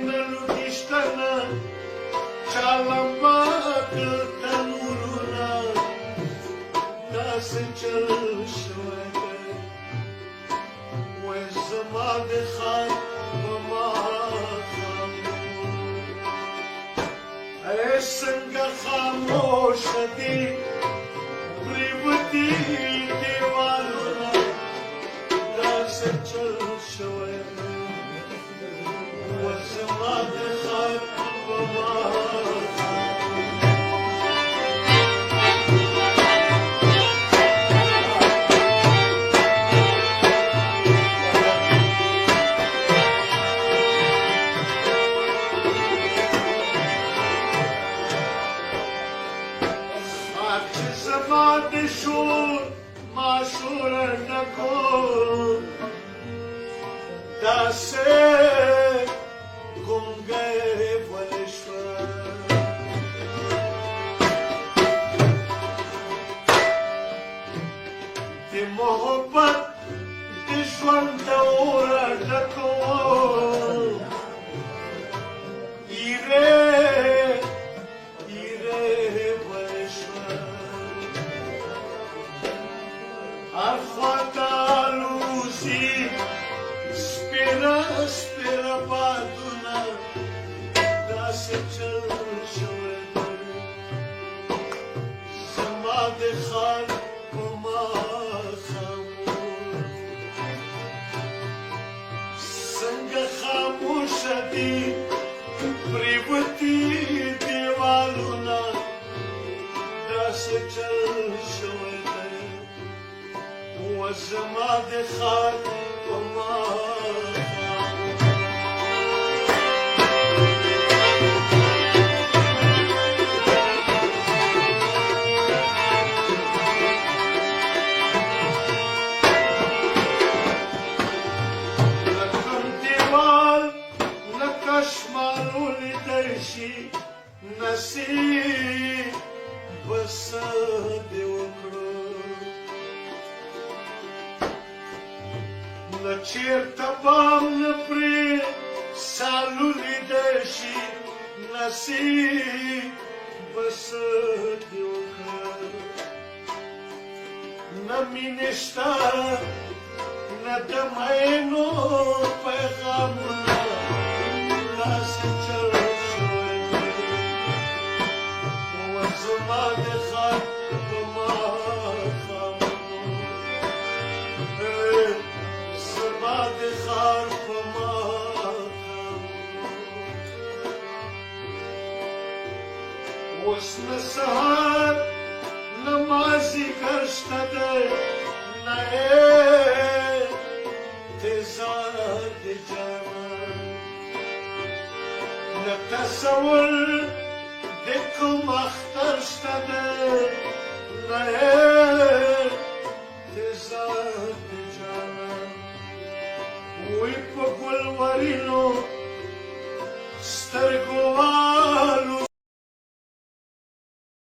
نلوګشتنه چالما تنورونه داسې چل شوی دی وای زما د خان په ماښام ای څنګه خاموشه دي پرېوتي دیوالونه داسې چل شوی دی وای زما د خان په ماښام معشوره نکو داسې ګونګی ولې شوه د محبت د ژوند دوره ډکو سپیره بادونه داسې چل شوی دی زما د خان په ماښام څنګه خاموشه دي پرېوتي دیوالونه داسې چل شوی دی و زما د خان په ماښام نصیب بس دې وکړو نه چېرته بام نه پرې سالو لیدی شي نصیب بس دې وکړو نه مینې شته نه د مینو پیغامونه داسې چل زما د خان په ماښام زما د خان په ماښام اوس نه سهار نه مازدیګر شته دی نه انتظار د جانان نه تصور د کوم اختر شته دی نه انتظار د جانان وی په ګل ورینو سترګو